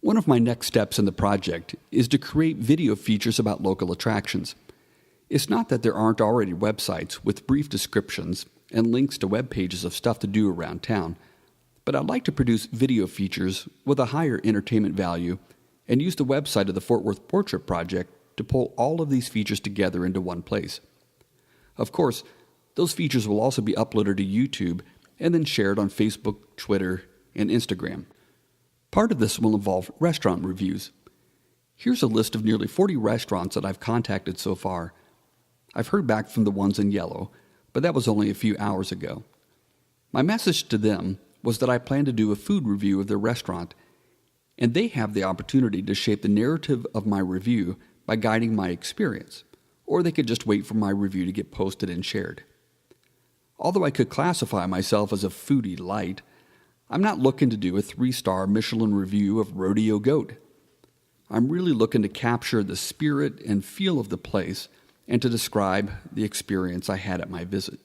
One of my next steps in the project is to create video features about local attractions. It's not that there aren't already websites with brief descriptions and links to web pages of stuff to do around town, but I'd like to produce video features with a higher entertainment value and use the website of the Fort Worth Portrait Project to pull all of these features together into one place. Of course, those features will also be uploaded to YouTube and then shared on Facebook, Twitter, and Instagram. Part of this will involve restaurant reviews. Here's a list of nearly 40 restaurants that I've contacted so far. I've heard back from the ones in yellow, but that was only a few hours ago. My message to them was that I plan to do a food review of their restaurant, and they have the opportunity to shape the narrative of my review by guiding my experience, or they could just wait for my review to get posted and shared. Although I could classify myself as a foodie light, I'm not looking to do a 3-star Michelin review of Rodeo Goat. I'm really looking to capture the spirit and feel of the place and to describe the experience I had at my visit.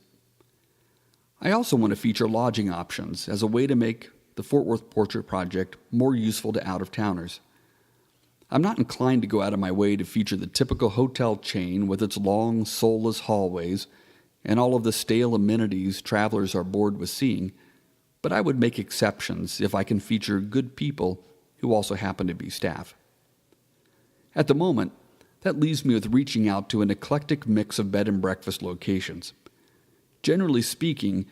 I also want to feature lodging options as a way to make the Fort Worth Portrait Project more useful to out-of-towners. I'm not inclined to go out of my way to feature the typical hotel chain with its long, soulless hallways and all of the stale amenities travelers are bored with seeing, but I would make exceptions if I can feature good people who also happen to be staff. At the moment, that leaves me with reaching out to an eclectic mix of bed and breakfast locations. Generally speaking,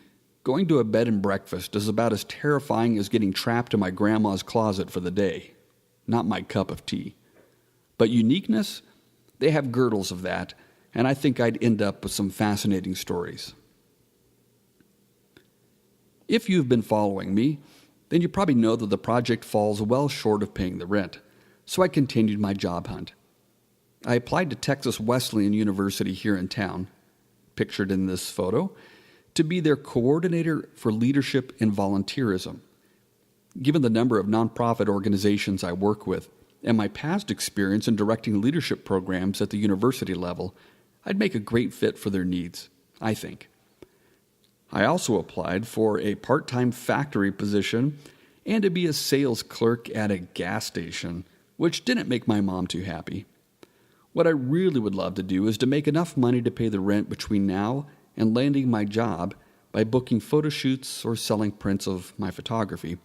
going to a bed and breakfast is about as terrifying as getting trapped in my grandma's closet for the day. Not my cup of tea. But uniqueness? They have girdles of that, and I think I'd end up with some fascinating stories. If you've been following me, then you probably know that the project falls well short of paying the rent, so I continued my job hunt. I applied to Texas Wesleyan University here in town, pictured in this photo, to be their coordinator for leadership and volunteerism. Given the number of nonprofit organizations I work with and my past experience in directing leadership programs at the university level, I'd make a great fit for their needs, I think. I also applied for a part-time factory position and to be a sales clerk at a gas station, which didn't make my mom too happy. What I really would love to do is to make enough money to pay the rent between now and landing my job by booking photo shoots or selling prints of my photography.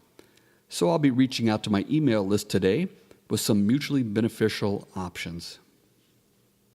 So I'll be reaching out to my email list today with some mutually beneficial options.